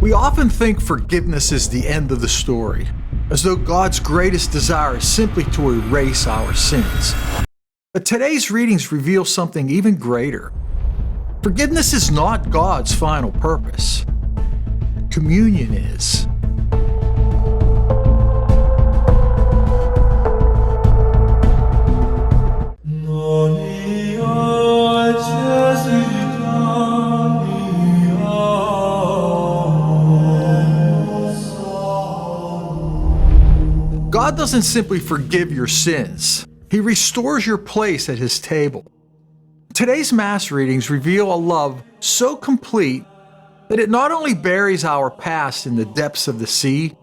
We often think forgiveness is the end of the story, as though God's greatest desire is simply to erase our sins. But today's readings reveal something even greater. Forgiveness is not God's final purpose. Communion is. God doesn't simply forgive your sins. He restores your place at His table. Today's Mass readings reveal a love so complete that it not only buries our past in the depths of the sea,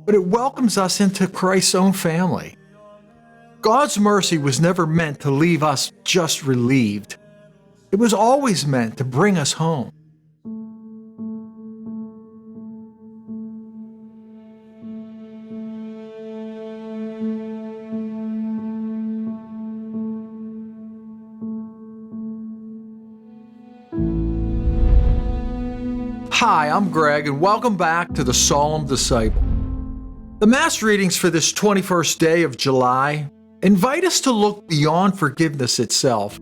but it welcomes us into Christ's own family. God's mercy was never meant to leave us just relieved. It was always meant to bring us home. Hi, I'm Greg, and welcome back to the Solemn Disciple. The Mass readings for this 21st day of July invite us to look beyond forgiveness itself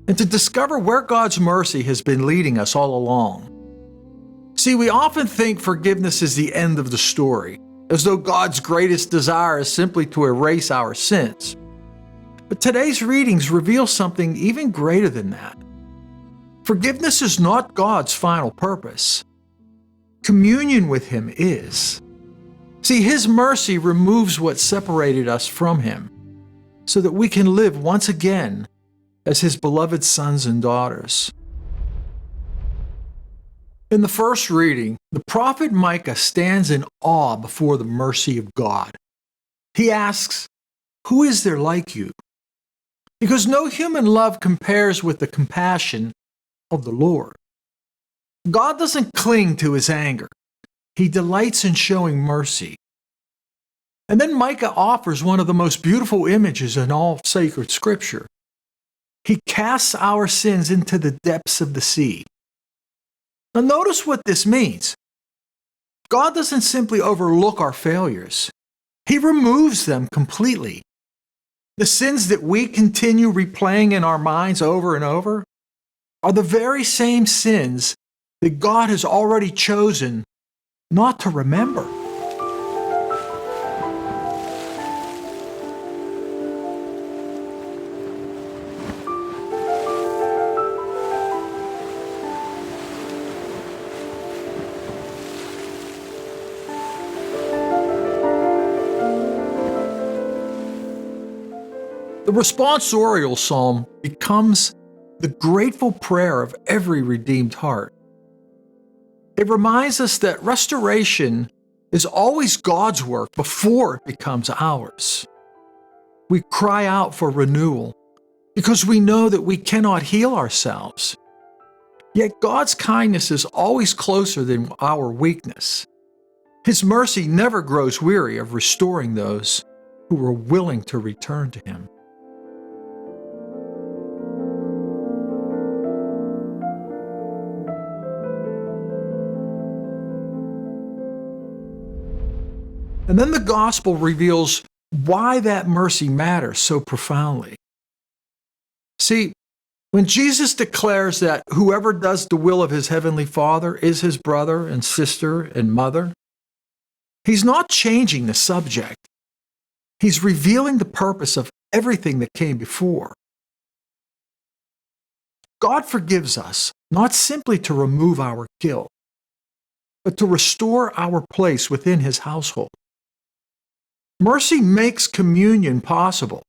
and to discover where God's mercy has been leading us all along. See, we often think forgiveness is the end of the story, as though God's greatest desire is simply to erase our sins. But today's readings reveal something even greater than that. Forgiveness is not God's final purpose. Communion with Him is. See, His mercy removes what separated us from Him, so that we can live once again as His beloved sons and daughters. In the first reading, the prophet Micah stands in awe before the mercy of God. He asks, "Who is there like you?" Because no human love compares with the compassion of the Lord. God doesn't cling to His anger. He delights in showing mercy. And then Micah offers one of the most beautiful images in all sacred scripture. He casts our sins into the depths of the sea. Now notice what this means. God doesn't simply overlook our failures. He removes them completely. The sins that we continue replaying in our minds over and over are the very same sins that God has already chosen not to remember. The responsorial psalm becomes the grateful prayer of every redeemed heart. It reminds us that restoration is always God's work before it becomes ours. We cry out for renewal because we know that we cannot heal ourselves. Yet God's kindness is always closer than our weakness. His mercy never grows weary of restoring those who are willing to return to Him. And then the gospel reveals why that mercy matters so profoundly. See, when Jesus declares that whoever does the will of His heavenly Father is His brother and sister and mother, He's not changing the subject. He's revealing the purpose of everything that came before. God forgives us, not simply to remove our guilt, but to restore our place within His household. Mercy makes communion possible,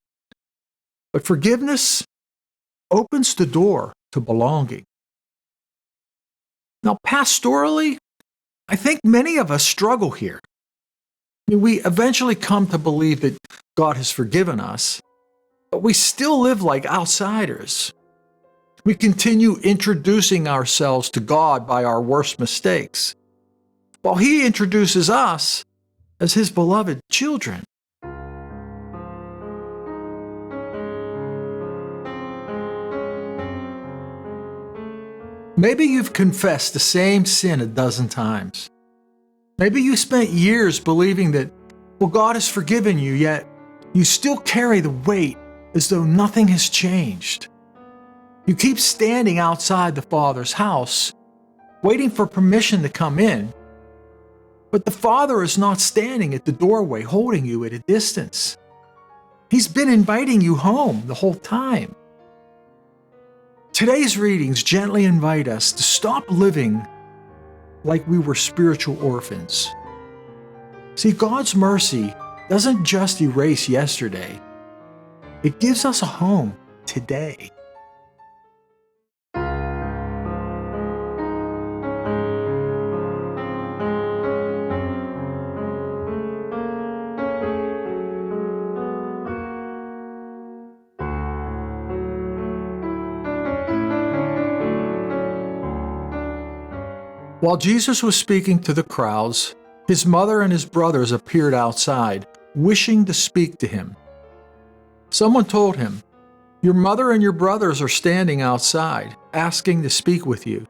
but forgiveness opens the door to belonging. Now, pastorally, I think many of us struggle here. We eventually come to believe that God has forgiven us, but we still live like outsiders. We continue introducing ourselves to God by our worst mistakes, while He introduces us as His beloved children. Maybe you've confessed the same sin a dozen times. Maybe you spent years believing that, well, God has forgiven you, yet you still carry the weight as though nothing has changed. You keep standing outside the Father's house, waiting for permission to come in, but the Father is not standing at the doorway holding you at a distance. He's been inviting you home the whole time. Today's readings gently invite us to stop living like we were spiritual orphans. See, God's mercy doesn't just erase yesterday, it gives us a home today. While Jesus was speaking to the crowds, his mother and his brothers appeared outside, wishing to speak to him. Someone told him, "Your mother and your brothers are standing outside, asking to speak with you."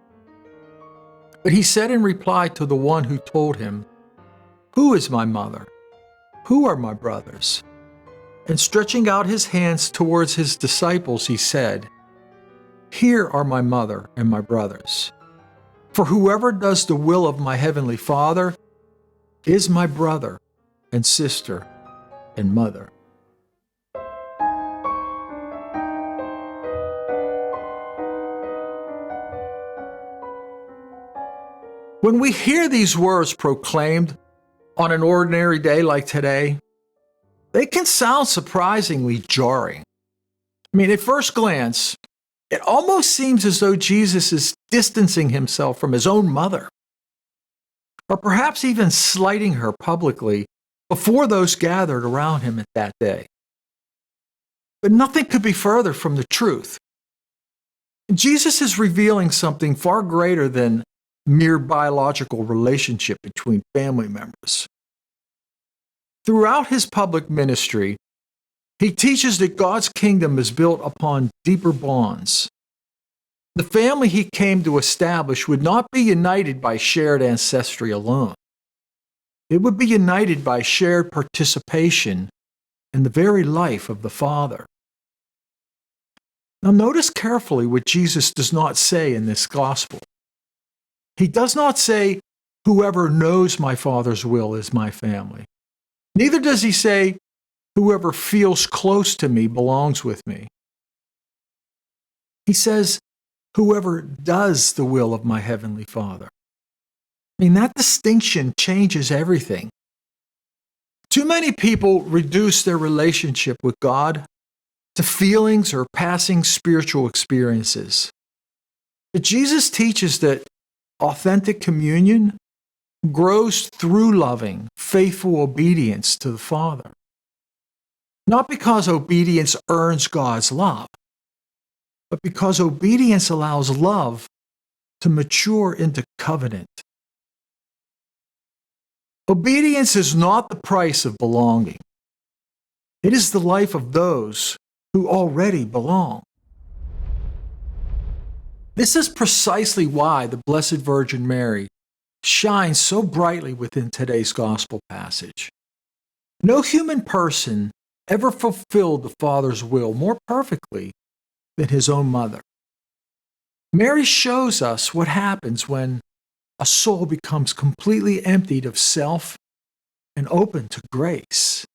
But he said in reply to the one who told him, "Who is my mother? Who are my brothers?" And stretching out his hands towards his disciples, he said, "Here are my mother and my brothers. For whoever does the will of my heavenly Father is my brother and sister and mother." When we hear these words proclaimed on an ordinary day like today, they can sound surprisingly jarring. At first glance, it almost seems as though Jesus is distancing himself from his own mother, or perhaps even slighting her publicly before those gathered around him at that day. But nothing could be further from the truth. Jesus is revealing something far greater than mere biological relationship between family members. Throughout his public ministry, he teaches that God's kingdom is built upon deeper bonds. The family he came to establish would not be united by shared ancestry alone. It would be united by shared participation in the very life of the Father. Now notice carefully what Jesus does not say in this gospel. He does not say, "Whoever knows my Father's will is my family." Neither does he say, "Whoever feels close to me belongs with me." He says, "Whoever does the will of my heavenly Father." That distinction changes everything. Too many people reduce their relationship with God to feelings or passing spiritual experiences. But Jesus teaches that authentic communion grows through loving, faithful obedience to the Father. Not because obedience earns God's love, but because obedience allows love to mature into covenant. Obedience is not the price of belonging. It is the life of those who already belong. This is precisely why the Blessed Virgin Mary shines so brightly within today's gospel passage. No human person ever fulfilled the Father's will more perfectly than his own mother. Mary shows us what happens when a soul becomes completely emptied of self and open to grace.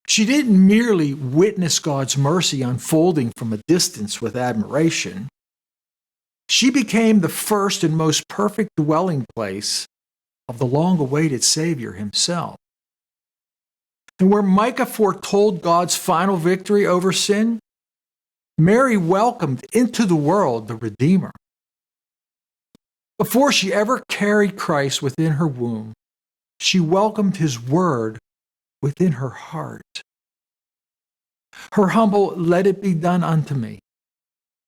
She didn't merely witness God's mercy unfolding from a distance with admiration. She became the first and most perfect dwelling place of the long-awaited Savior himself. And where Micah foretold God's final victory over sin, Mary welcomed into the world the Redeemer. Before she ever carried Christ within her womb, she welcomed his word within her heart. Her humble "let it be done unto me"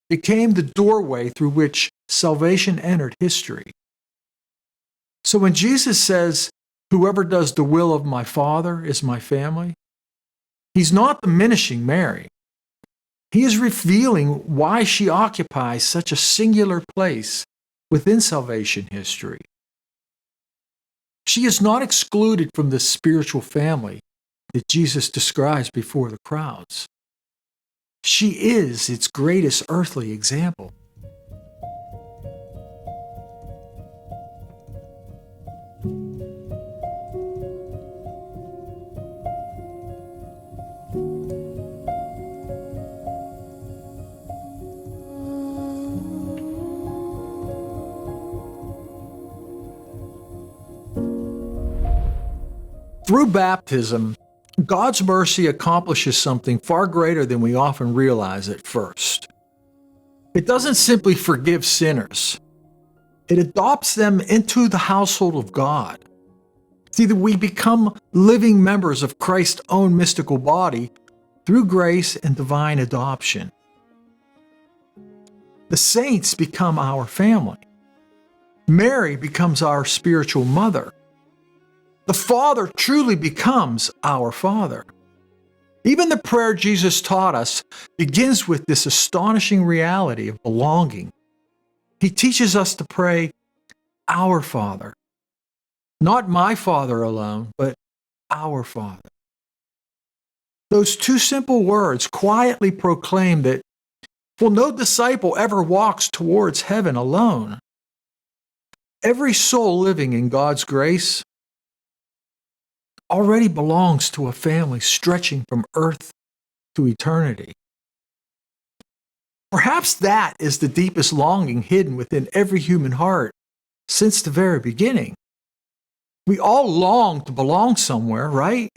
became the doorway through which salvation entered history. So when Jesus says, "Whoever does the will of my Father is my family," he's not diminishing Mary. He is revealing why she occupies such a singular place within salvation history. She is not excluded from the spiritual family that Jesus describes before the crowds. She is its greatest earthly example. Through baptism, God's mercy accomplishes something far greater than we often realize at first. It doesn't simply forgive sinners. It adopts them into the household of God. See, that we become living members of Christ's own mystical body through grace and divine adoption. The saints become our family. Mary becomes our spiritual mother. The Father truly becomes our Father. Even the prayer Jesus taught us begins with this astonishing reality of belonging. He teaches us to pray, "Our Father." Not my Father alone, but our Father. Those two simple words quietly proclaim that, well, no disciple ever walks towards heaven alone. Every soul living in God's grace already belongs to a family stretching from earth to eternity. Perhaps that is the deepest longing hidden within every human heart since the very beginning. We all long to belong somewhere, right?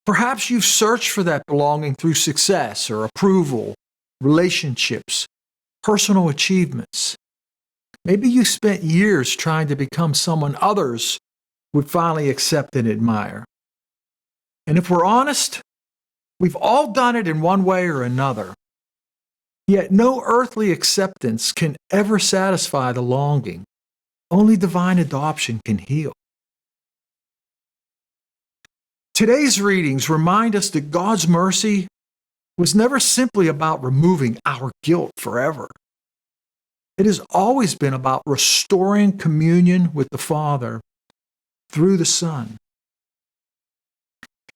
Perhaps you've searched for that belonging through success or approval, relationships, personal achievements. Maybe you spent years trying to become someone others would finally accept and admire. And if we're honest, we've all done it in one way or another. Yet no earthly acceptance can ever satisfy the longing. Only divine adoption can heal. Today's readings remind us that God's mercy was never simply about removing our guilt forever. It has always been about restoring communion with the Father through the Son.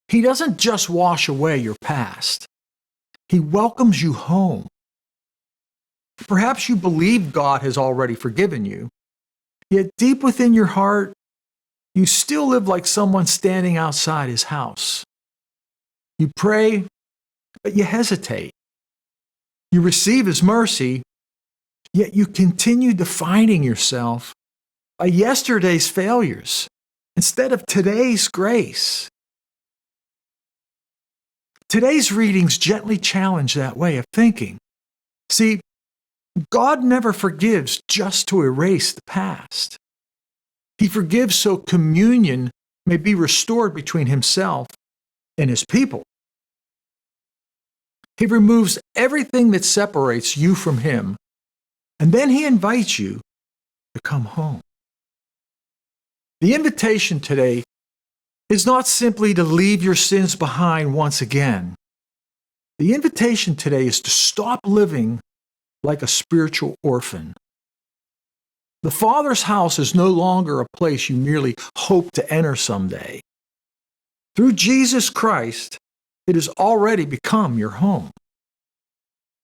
He doesn't just wash away your past. He welcomes you home. Perhaps you believe God has already forgiven you, yet deep within your heart, you still live like someone standing outside his house. You pray, but you hesitate. You receive his mercy, yet you continue defining yourself by yesterday's failures instead of today's grace. Today's readings gently challenge that way of thinking. See, God never forgives just to erase the past. He forgives so communion may be restored between himself and his people. He removes everything that separates you from him, and then he invites you to come home. The invitation today is not simply to leave your sins behind once again. The invitation today is to stop living like a spiritual orphan. The Father's house is no longer a place you merely hope to enter someday. Through Jesus Christ, it has already become your home.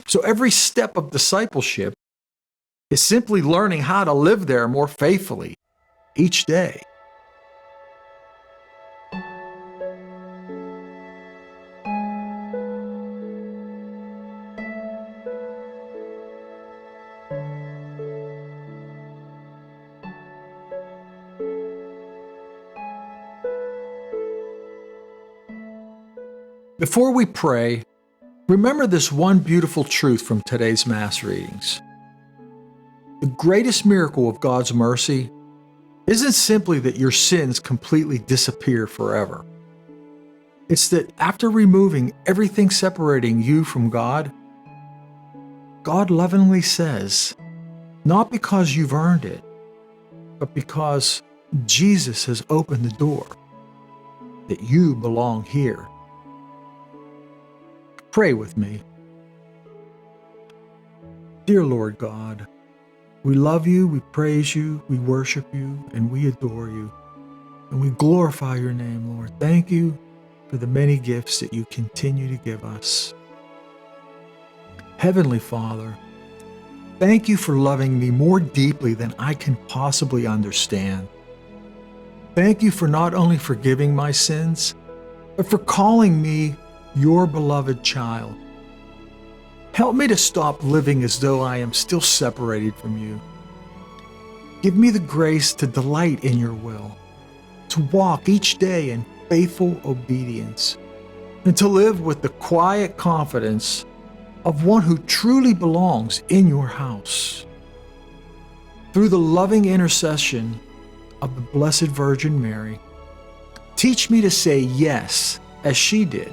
So every step of discipleship is simply learning how to live there more faithfully each day. Before we pray, remember this one beautiful truth from today's Mass readings. The greatest miracle of God's mercy isn't simply that your sins completely disappear forever. It's that after removing everything separating you from God, God lovingly says, not because you've earned it, but because Jesus has opened the door, that you belong here. Pray with me. Dear Lord God, We love you, we praise you, we worship you, and we adore you. And we glorify your name, Lord. Thank you for the many gifts that you continue to give us. Heavenly Father, thank you for loving me more deeply than I can possibly understand. Thank you for not only forgiving my sins, but for calling me your beloved child. Help me to stop living as though I am still separated from you. Give me the grace to delight in your will, to walk each day in faithful obedience, and to live with the quiet confidence of one who truly belongs in your house. Through the loving intercession of the Blessed Virgin Mary, teach me to say yes, as she did,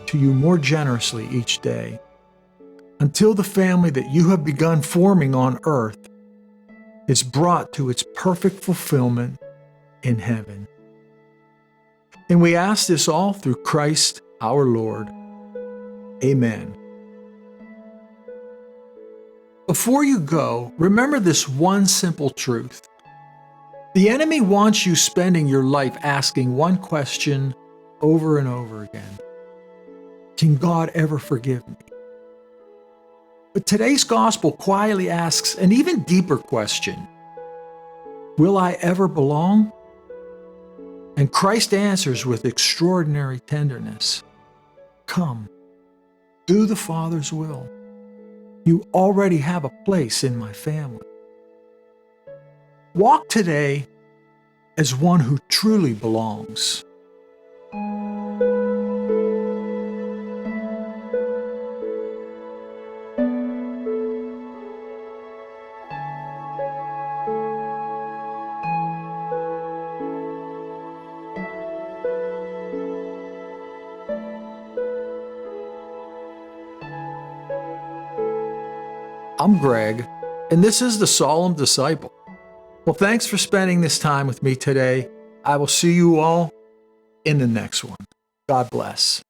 to you more generously each day, until the family that you have begun forming on earth is brought to its perfect fulfillment in heaven. And we ask this all through Christ our Lord. Amen. Before you go, remember this one simple truth. The enemy wants you spending your life asking one question over and over again. Can God ever forgive me? But today's gospel quietly asks an even deeper question. Will I ever belong? And Christ answers with extraordinary tenderness. Come, do the Father's will. You already have a place in my family. Walk today as one who truly belongs. I'm Greg, and this is the Solemn Disciple. Well, thanks for spending this time with me today. I will see you all in the next one. God bless.